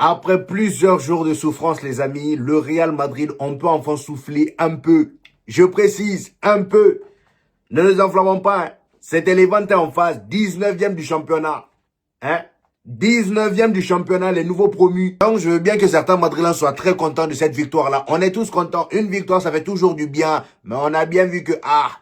Après plusieurs jours de souffrance, les amis, le Real Madrid, on peut enfin souffler un peu. Je précise, un peu. Ne nous enflammons pas. Hein. C'était Levante en face, 19e du championnat. Hein? 19e du championnat, les nouveaux promus. Donc, je veux bien que certains Madrilènes soient très contents de cette victoire-là. On est tous contents. Une victoire, ça fait toujours du bien. Mais on a bien vu que,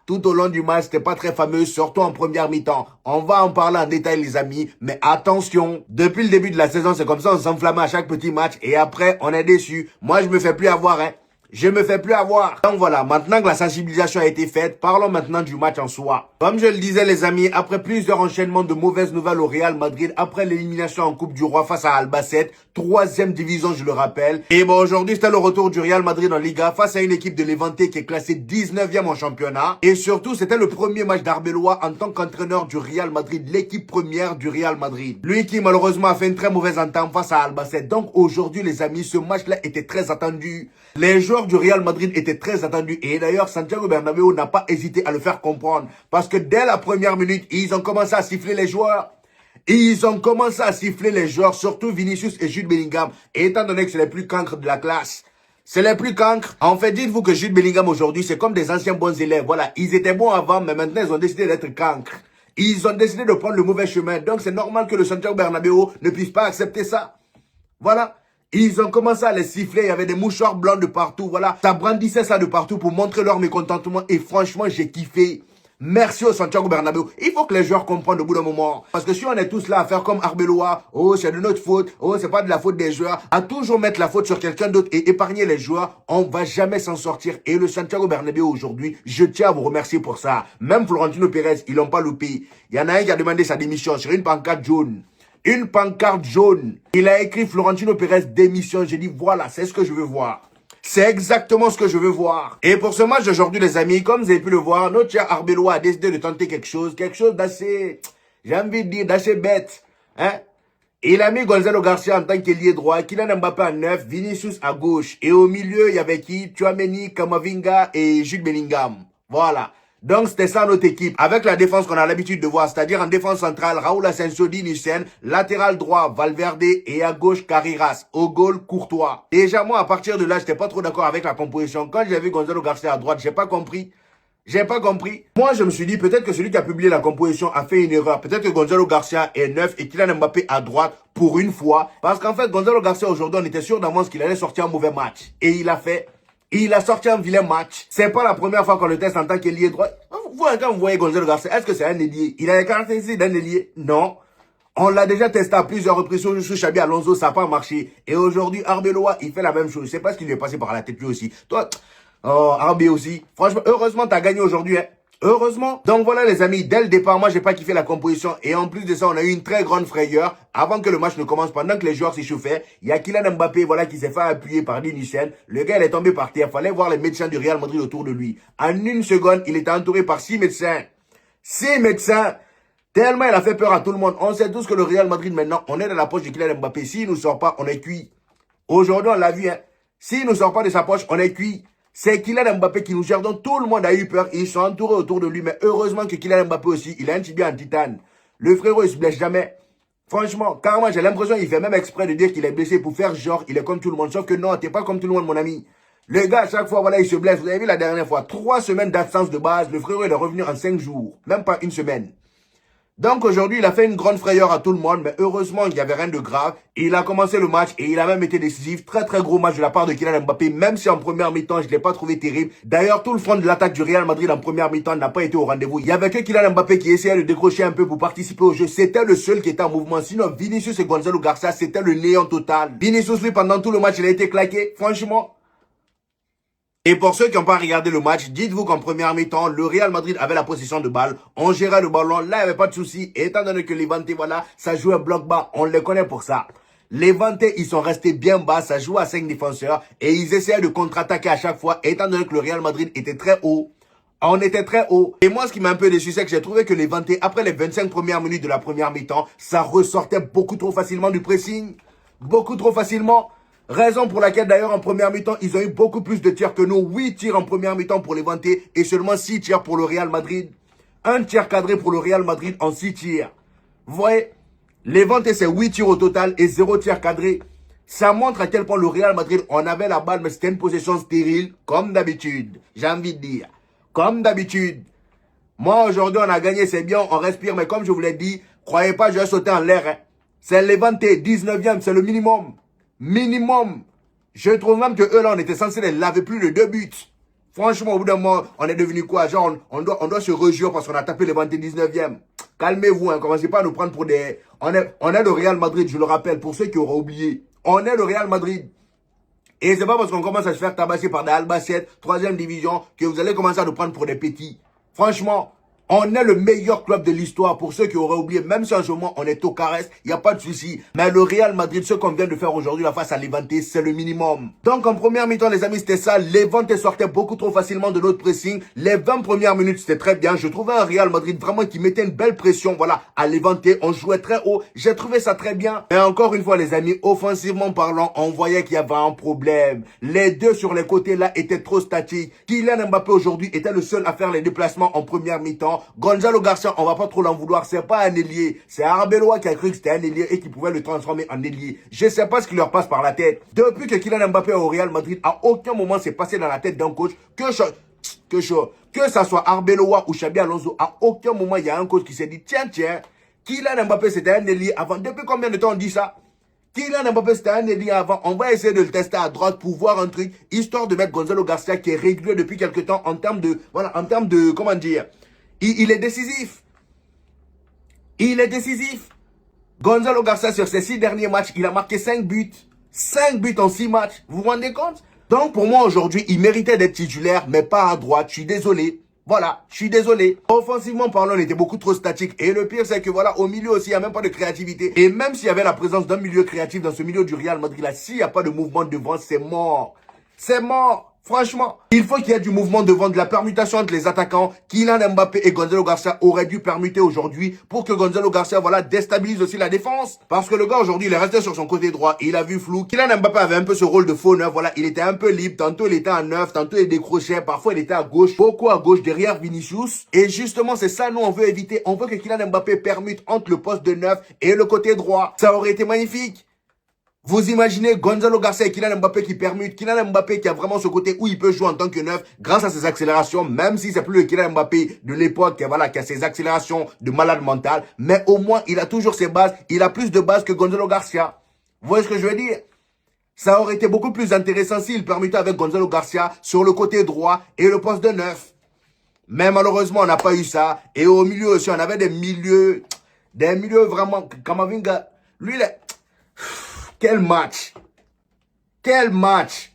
tout au long du match, c'était pas très fameux, surtout en première mi-temps. On va en parler en détail, les amis. Mais attention, depuis le début de la saison, c'est comme ça, on s'enflamme à chaque petit match. Et après, on est déçu. Moi, je me fais plus avoir, hein. Je me fais plus avoir. Donc voilà, maintenant que la sensibilisation a été faite, parlons maintenant du match en soi. Comme je le disais les amis, après plusieurs enchaînements de mauvaises nouvelles au Real Madrid, après l'élimination en Coupe du Roi face à Albacete, 3e division je le rappelle. Et bon aujourd'hui c'était le retour du Real Madrid en Liga face à une équipe de Levante qui est classée 19e en championnat. Et surtout c'était le premier match d'Arbeloa en tant qu'entraîneur du Real Madrid, l'équipe première du Real Madrid. Lui qui malheureusement a fait une très mauvaise entente face à Albacete. Donc aujourd'hui les amis, ce match-là était très attendu. Les joueurs du Real Madrid étaient très attendus et d'ailleurs Santiago Bernabéu n'a pas hésité à le faire comprendre parce que dès la première minute, ils ont commencé à siffler les joueurs. Ils ont commencé à siffler les joueurs, surtout Vinicius et Jude Bellingham, et étant donné que c'est les plus cancres de la classe. C'est les plus cancres. En fait, dites-vous que Jude Bellingham aujourd'hui, c'est comme des anciens bons élèves. Voilà, ils étaient bons avant, mais maintenant ils ont décidé d'être cancres. Ils ont décidé de prendre le mauvais chemin. Donc c'est normal que le Santiago Bernabéu ne puisse pas accepter ça. Voilà. Ils ont commencé à les siffler, il y avait des mouchoirs blancs de partout, voilà. Ça brandissait ça de partout pour montrer leur mécontentement et franchement, j'ai kiffé. Merci au Santiago Bernabéu. Il faut que les joueurs comprennent au bout d'un moment. Parce que si on est tous là à faire comme Arbeloa, oh c'est de notre faute, oh c'est pas de la faute des joueurs, à toujours mettre la faute sur quelqu'un d'autre et épargner les joueurs, on va jamais s'en sortir. Et le Santiago Bernabéu aujourd'hui, je tiens à vous remercier pour ça. Même Florentino Pérez, ils l'ont pas loupé. Il y en a un qui a demandé sa démission sur une pancarte jaune. Une pancarte jaune. Il a écrit Florentino Pérez démission. J'ai dit voilà, c'est ce que je veux voir. C'est exactement ce que je veux voir. Et pour ce match d'aujourd'hui les amis, comme vous avez pu le voir, notre cher Arbeloa a décidé de tenter quelque chose d'assez, j'ai envie de dire, d'assez bête. Hein? Il a mis Gonzalo Garcia en tant qu'ailier droit, Kylian Mbappé à 9, Vinicius à gauche. Et au milieu, il y avait qui? Tchouaméni, Kamavinga et Jude Bellingham. Voilà. Donc c'était ça notre équipe, avec la défense qu'on a l'habitude de voir, c'est-à-dire en défense centrale, Raúl Asensio, Dinisen, latéral droit, Valverde et à gauche, Carreras, au goal, Courtois. Déjà moi, à partir de là, j'étais pas trop d'accord avec la composition. Quand j'ai vu Gonzalo Garcia à droite, j'ai pas compris. J'ai pas compris. Moi, je me suis dit, peut-être que celui qui a publié la composition a fait une erreur. Peut-être que Gonzalo Garcia est neuf et Kylian Mbappé à droite pour une fois. Parce qu'en fait, Gonzalo Garcia aujourd'hui, on était sûr d'avance qu'il allait sortir un mauvais match. Et il a fait. Il a sorti un vilain match. C'est pas la première fois qu'on le teste en tant qu'ailier droit. Vous, quand vous voyez Gonzalo Garcia, est-ce que c'est un ailier? Il a les caractéristiques d'un ailier? Non. On l'a déjà testé à plusieurs reprises sous Xabi Alonso, ça n'a pas marché. Et aujourd'hui, Arbeloa, il fait la même chose. Je sais pas ce qui lui est passé par la tête lui aussi. Toi, oh, Arbe aussi. Franchement, heureusement, t'as gagné aujourd'hui, hein. Heureusement. Donc voilà les amis, dès le départ, moi j'ai pas kiffé la composition et en plus de ça, on a eu une très grande frayeur avant que le match ne commence, pendant que les joueurs s'échauffaient. Il y a Kylian Mbappé voilà qui s'est fait appuyer par Dinisen. Le gars il est tombé par terre, fallait voir les médecins du Real Madrid autour de lui. En une seconde, il était entouré par 6 médecins. 6 médecins. Tellement il a fait peur à tout le monde. On sait tous que le Real Madrid maintenant, on est dans la poche de Kylian Mbappé. S'il nous sort pas, on est cuit. Aujourd'hui, on l'a vu, hein. S'il nous sort pas de sa poche, on est cuit. C'est Kylian Mbappé qui nous gère, donc tout le monde a eu peur. Ils sont entourés autour de lui, mais heureusement que Kylian Mbappé aussi, il a un tibia en titane. Le frérot, il se blesse jamais. Franchement, carrément, j'ai l'impression qu'il fait même exprès de dire qu'il est blessé pour faire genre, il est comme tout le monde. Sauf que non, t'es pas comme tout le monde, mon ami. Le gars, à chaque fois, voilà, il se blesse. Vous avez vu la dernière fois, 3 semaines d'absence de base. Le frérot, il est revenu en 5 jours. Même pas une semaine. Donc aujourd'hui, il a fait une grande frayeur à tout le monde, mais heureusement, il n'y avait rien de grave. Il a commencé le match et il a même été décisif. Très très gros match de la part de Kylian Mbappé, même si en première mi-temps, je ne l'ai pas trouvé terrible. D'ailleurs, tout le front de l'attaque du Real Madrid en première mi-temps n'a pas été au rendez-vous. Il n'y avait que Kylian Mbappé qui essayait de décrocher un peu pour participer au jeu. C'était le seul qui était en mouvement. Sinon, Vinicius et Gonzalo Garcia, c'était le néant total. Vinicius, lui, pendant tout le match, il a été claqué. Franchement. Et pour ceux qui n'ont pas regardé le match, dites-vous qu'en première mi-temps, le Real Madrid avait la possession de balle. On gérait le ballon. Là, il n'y avait pas de souci. Et étant donné que Levante, voilà, ça jouait bloc bas. On les connaît pour ça. Levante, ils sont restés bien bas. Ça jouait à 5 défenseurs. Et ils essayaient de contre-attaquer à chaque fois. Étant donné que le Real Madrid était très haut. On était très haut. Et moi, ce qui m'a un peu déçu, c'est que j'ai trouvé que Levante, après les 25 premières minutes de la première mi-temps, ça ressortait beaucoup trop facilement du pressing. Beaucoup trop facilement. Raison pour laquelle d'ailleurs en première mi-temps, ils ont eu beaucoup plus de tirs que nous. 8 tirs en première mi-temps pour Levante et seulement 6 tirs pour le Real Madrid. Un tir cadré pour le Real Madrid en 6 tirs. Vous voyez, Levante c'est 8 tirs au total et 0 tir cadré. Ça montre à quel point le Real Madrid, on avait la balle, mais c'était une possession stérile, comme d'habitude. J'ai envie de dire. Comme d'habitude. Moi, aujourd'hui, on a gagné, c'est bien, on respire, mais comme je vous l'ai dit, croyez pas, je vais sauter en l'air. Hein. C'est Levante, 19e, c'est le minimum. Minimum. Je trouve même que eux, là, on était censés les laver plus de 2 buts. Franchement, au bout d'un moment, on est devenu quoi? Genre, on doit se réjouir parce qu'on a tapé Levante 19e. Calmez-vous, hein, commencez pas à nous prendre pour des... On est le Real Madrid, je le rappelle, pour ceux qui auraient oublié. On est le Real Madrid. Et c'est pas parce qu'on commence à se faire tabasser par des Albacete, 3e division, que vous allez commencer à nous prendre pour des petits. Franchement, on est le meilleur club de l'histoire pour ceux qui auraient oublié. Même si en ce moment on est au caresse, il n'y a pas de souci. Mais le Real Madrid, ce qu'on vient de faire aujourd'hui la face à Levante, c'est le minimum. Donc en première mi-temps, les amis, c'était ça. Levante sortait beaucoup trop facilement de notre pressing. Les 20 premières minutes, c'était très bien. Je trouvais un Real Madrid vraiment qui mettait une belle pression. Voilà, à Levante, on jouait très haut. J'ai trouvé ça très bien. Mais encore une fois, les amis, offensivement parlant, on voyait qu'il y avait un problème. Les deux sur les côtés là étaient trop statiques. Kylian Mbappé aujourd'hui était le seul à faire les déplacements en première mi-temps. Gonzalo Garcia, on va pas trop l'en vouloir, c'est pas un ailier. C'est Arbeloa qui a cru que c'était un ailier et qui pouvait le transformer en ailier. Je sais pas ce qui leur passe par la tête. Depuis que Kylian Mbappé est au Real Madrid, à aucun moment c'est passé dans la tête d'un coach que ça soit Arbeloa ou Xabi Alonso, à aucun moment il y a un coach qui s'est dit tiens, Kylian Mbappé c'était un ailier avant. Depuis combien de temps on dit ça? Kylian Mbappé c'était un ailier avant, on va essayer de le tester à droite pour voir un truc, histoire de mettre Gonzalo Garcia qui est régulier depuis quelques temps en termes de, comment dire, il est décisif. Il est décisif. Gonzalo Garcia, sur ses 6 derniers matchs, il a marqué 5 buts. 5 buts en 6 matchs. Vous vous rendez compte? Donc, pour moi, aujourd'hui, il méritait d'être titulaire, mais pas à droite. Je suis désolé. Voilà, je suis désolé. Offensivement parlant, on était beaucoup trop statique. Et le pire, c'est que voilà, au milieu aussi, il n'y a même pas de créativité. Et même s'il y avait la présence d'un milieu créatif dans ce milieu du Real Madrid, là, s'il n'y a pas de mouvement devant, c'est mort. C'est mort. Franchement, il faut qu'il y ait du mouvement devant, de la permutation entre les attaquants. Kylian Mbappé et Gonzalo Garcia auraient dû permuter aujourd'hui pour que Gonzalo Garcia, voilà, déstabilise aussi la défense. Parce que le gars, aujourd'hui, il est resté sur son côté droit et il a vu flou. Kylian Mbappé avait un peu ce rôle de faux neuf, voilà, il était un peu libre. Tantôt, il était à neuf, tantôt, il décrochait. Parfois, il était à gauche, beaucoup à gauche, derrière Vinicius. Et justement, c'est ça, nous, on veut éviter. On veut que Kylian Mbappé permute entre le poste de neuf et le côté droit. Ça aurait été magnifique. Vous imaginez Gonzalo Garcia et Kylian Mbappé qui permutent. Kylian Mbappé qui a vraiment ce côté où il peut jouer en tant que neuf grâce à ses accélérations, même si c'est plus le Kylian Mbappé de l'époque voilà, qui a ses accélérations de malade mental. Mais au moins, il a toujours ses bases. Il a plus de bases que Gonzalo Garcia. Vous voyez ce que je veux dire? Ça aurait été beaucoup plus intéressant s'il permutait avec Gonzalo Garcia sur le côté droit et le poste de neuf. Mais malheureusement, on n'a pas eu ça. Et au milieu aussi, on avait des milieux vraiment... Kamavinga, lui, il est... Quel match! Quel match!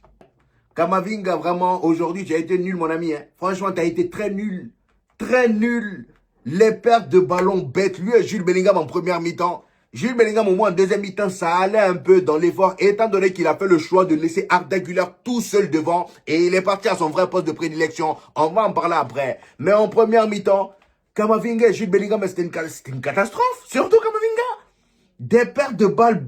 Kamavinga, vraiment, aujourd'hui, tu as été nul, mon ami. Hein. Franchement, tu as été très nul. Très nul. Les pertes de ballon bêtes. Lui et Jude Bellingham en première mi-temps. Jude Bellingham, au moins en deuxième mi-temps, ça allait un peu dans l'effort, étant donné qu'il a fait le choix de laisser Arda Güler tout seul devant. Et il est parti à son vrai poste de prédilection. On va en parler après. Mais en première mi-temps, Kamavinga et Jude Bellingham, c'était une catastrophe. Surtout Kamavinga. Des pertes de balles...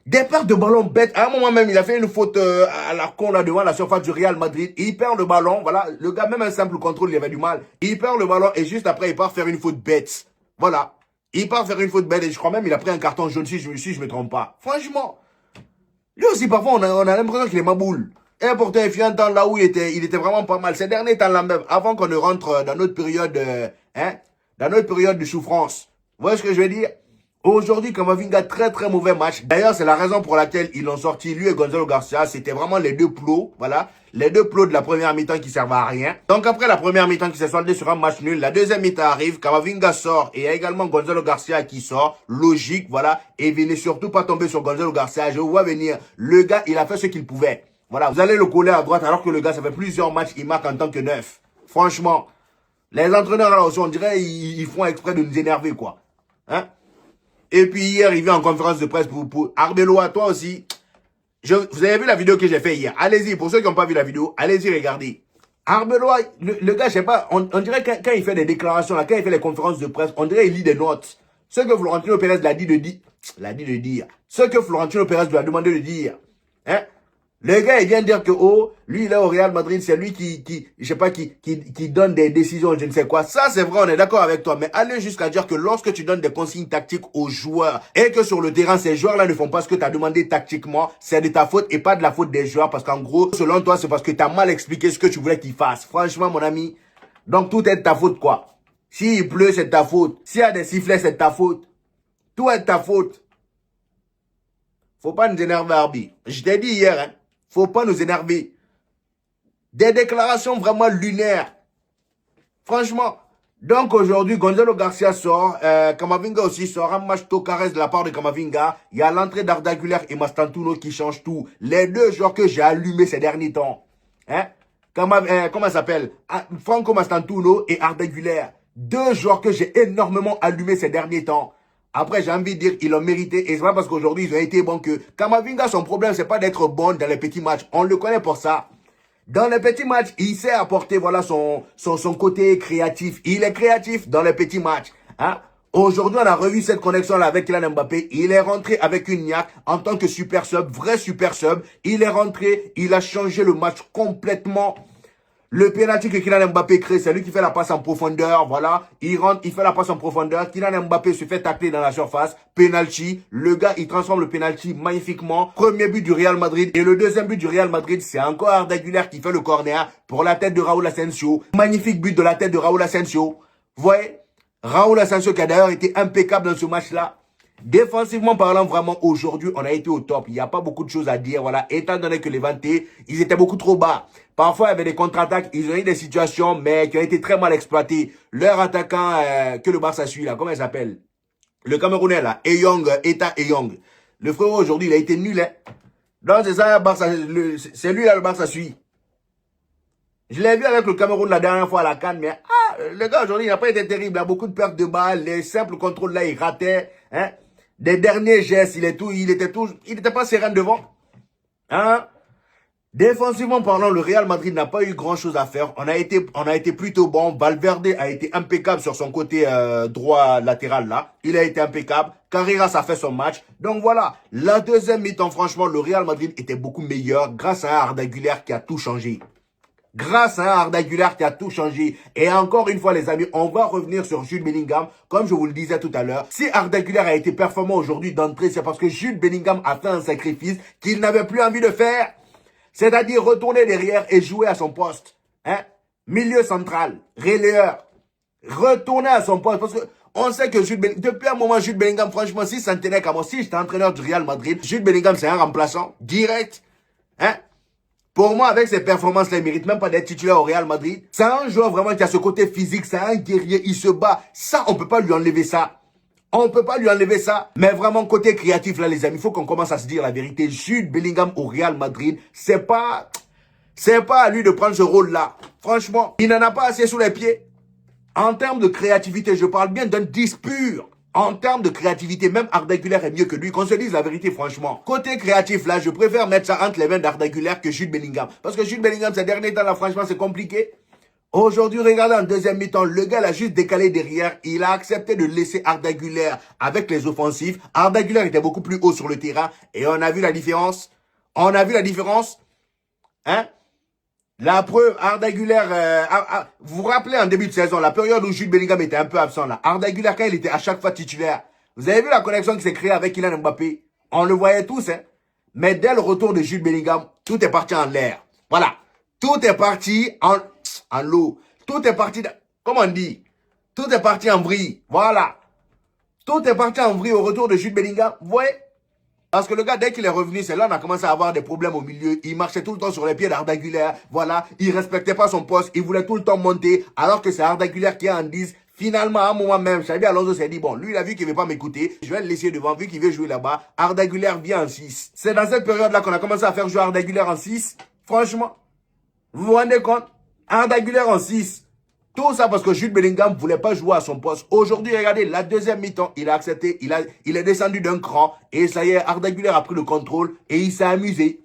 Des pertes de ballon bêtes. À un moment même, il a fait une faute à la con là devant la surface du Real Madrid. Il perd le ballon. Voilà, le gars, même un simple contrôle, il avait du mal. Il perd le ballon et juste après, il part faire une faute bête. Voilà. Il part faire une faute bête et je crois même il a pris un carton jaune si je me trompe pas. Franchement. Lui aussi, parfois, on a l'impression qu'il est maboule. Et pourtant, il fit un temps là où il était vraiment pas mal. Ces derniers temps-là même, avant qu'on ne rentre dans notre période, dans notre période de souffrance. Vous voyez ce que je veux dire? Aujourd'hui, Kamavinga, très très mauvais match. D'ailleurs, c'est la raison pour laquelle ils l'ont sorti, lui et Gonzalo Garcia. C'était vraiment les deux plots, voilà. Les deux plots de la première mi-temps qui servaient à rien. Donc après la première mi-temps qui s'est soldée sur un match nul, la deuxième mi-temps arrive, Kamavinga sort et il y a également Gonzalo Garcia qui sort. Logique, voilà. Et venez surtout pas tomber sur Gonzalo Garcia. Je vous vois venir. Le gars, il a fait ce qu'il pouvait. Voilà, vous allez le coller à droite alors que le gars, ça fait plusieurs matchs, il marque en tant que neuf. Franchement, les entraîneurs là aussi, on dirait, ils font exprès de nous énerver, quoi. Hein? Et puis hier, il vient en conférence de presse pour Arbeloa, toi aussi. Vous avez vu la vidéo que j'ai fait hier. Allez-y, pour ceux qui n'ont pas vu la vidéo, allez-y, regardez. Arbeloa, le gars, je sais pas, on dirait quand il fait des déclarations, là, quand il fait les conférences de presse, on dirait qu'il lit des notes. Ce que Florentino Pérez l'a dit de dire. Ce que Florentino Pérez lui a demandé de dire. Hein? Le gars, il vient dire que, oh, lui, il est au Real Madrid, c'est lui je sais pas, qui donne des décisions, je ne sais quoi. Ça, c'est vrai, on est d'accord avec toi. Mais aller jusqu'à dire que lorsque tu donnes des consignes tactiques aux joueurs et que sur le terrain, ces joueurs-là ne font pas ce que tu as demandé tactiquement, c'est de ta faute et pas de la faute des joueurs. Parce qu'en gros, selon toi, c'est parce que tu as mal expliqué ce que tu voulais qu'ils fassent. Franchement, mon ami. Donc, tout est de ta faute, quoi. S'il pleut, c'est de ta faute. S'il y a des sifflets, c'est de ta faute. Tout est de ta faute. Faut pas nous énerver, Arbi. Je t'ai dit hier, hein. Faut pas nous énerver. Des déclarations vraiment lunaires. Franchement. Donc aujourd'hui, Gonzalo Garcia sort. Camavinga aussi sort. Un match Tocares de la part de Camavinga. Il y a l'entrée d'Arda Güler et Mastantuono qui change tout. Les deux joueurs que j'ai allumés ces derniers temps. Hein? Comment il s'appelle? Franco Mastantuono et Arda Güler. Deux joueurs que j'ai énormément allumés ces derniers temps. Après, j'ai envie de dire, ils l'ont mérité. Et c'est pas parce qu'aujourd'hui, ils ont été bons que... Camavinga, son problème, c'est pas d'être bon dans les petits matchs. On le connaît pour ça. Dans les petits matchs, il sait apporter voilà, son côté créatif. Il est créatif dans les petits matchs. Hein? Aujourd'hui, on a revu cette connexion-là avec Kylian Mbappé. Il est rentré avec une niaque en tant que super sub, vrai super sub. Il est rentré, il a changé le match complètement. Le penalty que Kylian Mbappé crée, c'est lui qui fait la passe en profondeur, voilà. Il rentre, il fait la passe en profondeur. Kylian Mbappé se fait tacler dans la surface. Penalty. Le gars, il transforme le penalty magnifiquement. Premier but du Real Madrid. Et le deuxième but du Real Madrid, c'est encore Arda Güler qui fait le corner pour la tête de Raúl Asensio. Magnifique but de la tête de Raúl Asensio. Vous voyez? Raúl Asensio qui a d'ailleurs été impeccable dans ce match-là. Défensivement parlant, vraiment, aujourd'hui, on a été au top. Il n'y a pas beaucoup de choses à dire, voilà. Étant donné que les Vantés, ils étaient beaucoup trop bas. Parfois, il y avait des contre-attaques. Ils ont eu des situations, mais qui ont été très mal exploitées. Leur attaquant que le Barça suit, là, comment il s'appelle? Le Camerounais, là, Eta Eyong. Le frérot, aujourd'hui, il a été nul, hein. Donc, c'est ça, Barça, c'est lui, là, le Barça suit. Je l'ai vu avec le Cameroun la dernière fois à la CAN, mais le gars, aujourd'hui, il n'a pas été terrible. Il a beaucoup de pertes de balles. Les simples contrôles, là, il ratait, hein. Des derniers gestes, il était pas serein devant. Hein? Défensivement parlant, le Real Madrid n'a pas eu grand chose à faire. On a été plutôt bon. Valverde a été impeccable sur son côté droit latéral là. Il a été impeccable. Carreras a fait son match. Donc voilà, la deuxième mi-temps, franchement, le Real Madrid était beaucoup meilleur grâce à Arda Güler qui a tout changé. Grâce à Arda Güler qui a tout changé. Et encore une fois, les amis, on va revenir sur Jude Bellingham. Comme je vous le disais tout à l'heure, si Arda Güler a été performant aujourd'hui d'entrée, c'est parce que Jude Bellingham a fait un sacrifice qu'il n'avait plus envie de faire. C'est-à-dire retourner derrière et jouer à son poste. Hein? Milieu central, relayeur. Retourner à son poste. Parce que on sait que Jude Bellingham, depuis un moment, Jude Bellingham, franchement, si ça ne tenait qu'à moi, si j'étais entraîneur du Real Madrid, Jude Bellingham, c'est un remplaçant direct. Hein? Pour moi, avec ses performances-là, il ne mérite même pas d'être titulaire au Real Madrid. C'est un joueur vraiment qui a ce côté physique, c'est un guerrier, il se bat. Ça, on ne peut pas lui enlever ça. On ne peut pas lui enlever ça. Mais vraiment, côté créatif, là, les amis, il faut qu'on commence à se dire la vérité. Jude Bellingham au Real Madrid, c'est pas à lui de prendre ce rôle-là. Franchement, il n'en a pas assez sous les pieds. En termes de créativité, je parle bien d'un 10 pur. En termes de créativité, même Arda Güler est mieux que lui. Qu'on se dise la vérité, franchement. Côté créatif, là, je préfère mettre ça entre les mains d'Arda Güler que Jude Bellingham. Parce que Jude Bellingham, ces derniers temps, là, franchement, c'est compliqué. Aujourd'hui, regardez en deuxième mi-temps, le gars l'a juste décalé derrière. Il a accepté de laisser Arda Güler avec les offensifs. Arda Güler était beaucoup plus haut sur le terrain. Et on a vu la différence. On a vu la différence. Hein? La preuve, Arda Güler, vous vous rappelez en début de saison, la période où Jude Bellingham était un peu absent là. Arda Güler, quand il était à chaque fois titulaire, vous avez vu la connexion qui s'est créée avec Kylian Mbappé? On le voyait tous, hein. Mais dès le retour de Jude Bellingham, tout est parti en l'air. Voilà. Tout est parti en l'eau. Tout est parti, comment on dit? Tout est parti en vrille. Voilà. Tout est parti en vrille au retour de Jude Bellingham. Vous voyez? Parce que le gars, dès qu'il est revenu, c'est là qu'on a commencé à avoir des problèmes au milieu. Il marchait tout le temps sur les pieds d'Arda Güler. Voilà. Il respectait pas son poste. Il voulait tout le temps monter. Alors que c'est Arda Güler qui est en 10. Finalement, à un moment même, Xabi Alonso s'est dit, bon, lui, il a vu qu'il ne veut pas m'écouter. Je vais le laisser devant, vu qu'il veut jouer là-bas. Arda Güler vient en 6. C'est dans cette période-là qu'on a commencé à faire jouer Arda Güler en 6. Franchement, vous vous rendez compte? Arda Güler en 6. Tout ça parce que Jude Bellingham ne voulait pas jouer à son poste. Aujourd'hui, regardez, la deuxième mi-temps, il a accepté, il est descendu d'un cran. Et ça y est, Arda Güler a pris le contrôle et il s'est amusé.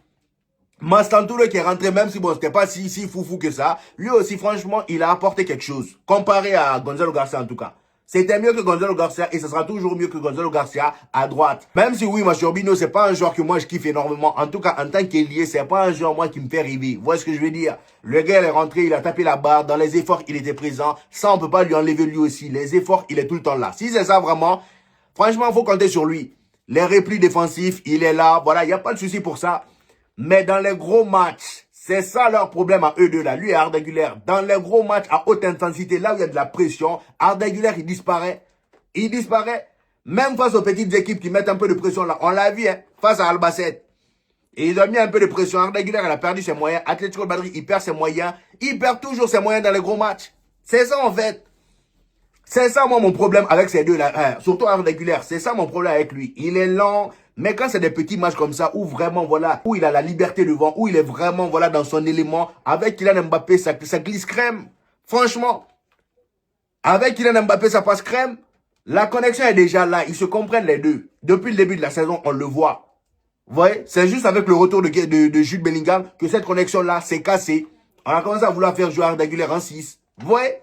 Mastantuono qui est rentré, même si bon, c'était pas si foufou que ça. Lui aussi, franchement, il a apporté quelque chose. Comparé à Gonzalo Garcia en tout cas. C'était mieux que Gonzalo Garcia et ce sera toujours mieux que Gonzalo Garcia à droite. Même si oui, Mascherano, c'est pas un joueur que moi je kiffe énormément. En tout cas, en tant qu'ailier, c'est pas un joueur moi qui me fait rêver. Vous voyez ce que je veux dire? Le gars, il est rentré, il a tapé la barre. Dans les efforts, il était présent. Ça, on peut pas lui enlever lui aussi. Les efforts, il est tout le temps là. Si c'est ça vraiment, franchement, il faut compter sur lui. Les replis défensifs, il est là. Voilà, il n'y a pas de souci pour ça. Mais dans les gros matchs, c'est ça leur problème à eux deux là. Lui et Arda Güler. Dans les gros matchs à haute intensité, là où il y a de la pression, Arda Güler, il disparaît. Il disparaît. Même face aux petites équipes qui mettent un peu de pression là. On l'a vu, hein, face à Albacete. Et ils ont mis un peu de pression. Arda Güler, elle a perdu ses moyens. Atlético de Madrid, il perd ses moyens. Il perd toujours ses moyens dans les gros matchs. C'est ça en fait. C'est ça, moi, mon problème avec ces deux-là. Hein, surtout Arda Güler. C'est ça mon problème avec lui. Il est lent. Mais quand c'est des petits matchs comme ça, où vraiment, voilà, où il a la liberté devant, où il est vraiment, voilà, dans son élément, avec Kylian Mbappé, ça glisse crème. Franchement. Avec Kylian Mbappé, ça passe crème. La connexion est déjà là. Ils se comprennent les deux. Depuis le début de la saison, on le voit. Vous voyez? C'est juste avec le retour de Jude Bellingham que cette connexion-là s'est cassée. On a commencé à vouloir faire jouer Arda Güler en 6. Vous voyez?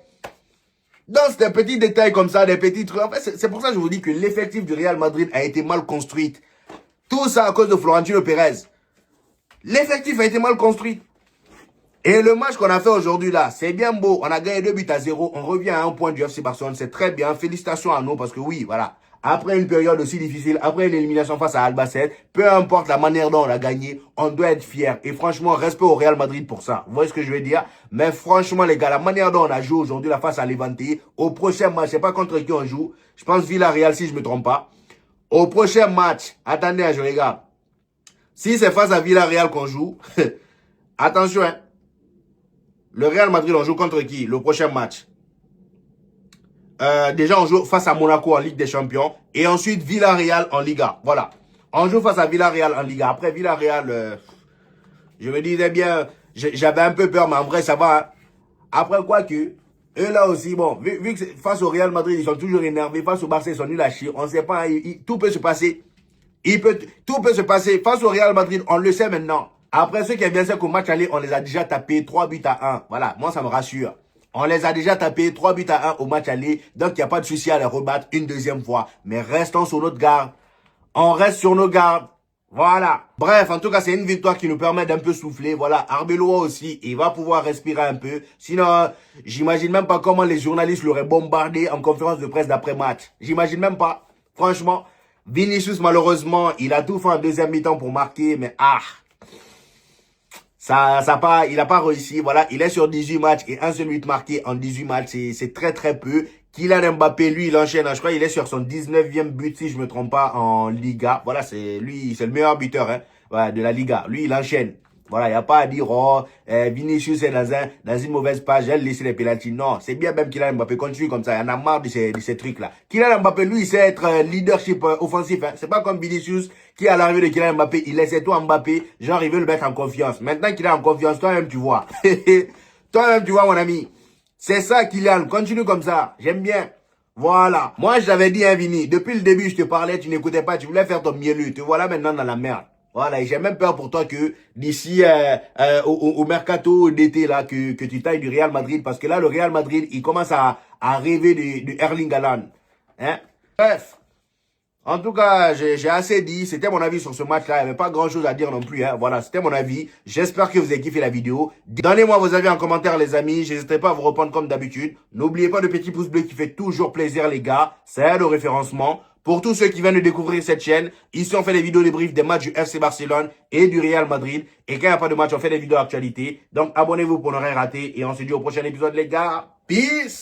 Dans des petits détails comme ça, des petits trucs. En fait, c'est pour ça que je vous dis que l'effectif du Real Madrid a été mal construit. Tout ça à cause de Florentino Pérez. L'effectif a été mal construit. Et le match qu'on a fait aujourd'hui là, c'est bien beau. On a gagné 2-0. On revient à un point du FC Barcelone. C'est très bien. Félicitations à nous parce que oui, voilà. Après une période aussi difficile, après une élimination face à Albacete, peu importe la manière dont on a gagné, on doit être fier. Et franchement, respect au Real Madrid pour ça. Vous voyez ce que je veux dire? Mais franchement, les gars, la manière dont on a joué aujourd'hui la face à Levante, au prochain match, je sais pas contre qui on joue. Je pense Villarreal si je me trompe pas. Au prochain match, attendez, je regarde. Si c'est face à Villarreal qu'on joue, attention, hein. Le Real Madrid, on joue contre qui? Le prochain match. Déjà, on joue face à Monaco en Ligue des Champions. Et ensuite, Villarreal en Liga. Voilà. On joue face à Villarreal en Liga. Après, Villarreal, je me disais bien, j'avais un peu peur, mais en vrai, ça va. Hein. Après, quoi que, eux là aussi, bon, vu que face au Real Madrid, ils sont toujours énervés. Face au Barça, ils sont nuls à chier. On ne sait pas, tout peut se passer. Tout peut se passer. Face au Real Madrid, on le sait maintenant. Après, ceux qui est bien, c'est qu'au match aller, on les a déjà tapés 3-1. Voilà, moi, ça me rassure. On les a déjà tapés 3-1 au match aller. Donc, il n'y a pas de souci à les rebattre une deuxième fois. Mais restons sur notre garde. On reste sur nos gardes. Voilà. Bref, en tout cas, c'est une victoire qui nous permet d'un peu souffler. Voilà. Arbeloa aussi, il va pouvoir respirer un peu. Sinon, j'imagine même pas comment les journalistes l'auraient bombardé en conférence de presse d'après-match. J'imagine même pas. Franchement, Vinicius, malheureusement, il a tout fait en deuxième mi-temps pour marquer. Mais il a pas réussi. Voilà, il est sur 18 matchs et un seul but marqué en 18 matchs. C'est très très peu. Kylian Mbappé, lui, il enchaîne. Je crois qu'il est sur son 19e but, si je me trompe pas, en Liga. Voilà, c'est le meilleur buteur hein, voilà, de la Liga. Lui, il enchaîne. Voilà, il n'y a pas à dire, oh, Vinicius est dans une mauvaise page, elle laisse les pénaltys. Non, c'est bien même Kylian Mbappé continue comme ça. Il y en a marre de ces trucs-là. Kylian Mbappé, lui, il sait être leadership offensif. Hein. C'est pas comme Vinicius qui, à l'arrivée de Kylian Mbappé, il laissait tout Mbappé. Genre, il veut le mettre en confiance. Maintenant qu'il est en confiance, toi-même, tu vois. Toi-même, tu vois, mon ami. C'est ça, Kylian. Continue comme ça. J'aime bien. Voilà. Moi, je t'avais dit, hein, Vini. Depuis le début, je te parlais, tu n'écoutais pas. Tu voulais faire ton mielu. Te voilà maintenant dans la merde. Voilà, et j'ai même peur pour toi que d'ici au mercato d'été là que tu tailles du Real Madrid parce que là le Real Madrid il commence à rêver de Erling Haaland. Hein? Bref. En tout cas, j'ai assez dit. C'était mon avis sur ce match-là. Il n'y avait pas grand-chose à dire non plus. Hein. Voilà, c'était mon avis. J'espère que vous avez kiffé la vidéo. Donnez-moi vos avis en commentaire, les amis. J'hésiterai pas à vous répondre comme d'habitude. N'oubliez pas le petit pouce bleu qui fait toujours plaisir, les gars. Ça aide au référencement. Pour tous ceux qui viennent de découvrir cette chaîne, ici on fait des vidéos débriefs des matchs du FC Barcelone et du Real Madrid. Et quand il n'y a pas de match, on fait des vidéos d'actualité. Donc abonnez-vous pour ne rien rater. Et on se dit au prochain épisode, les gars. Peace!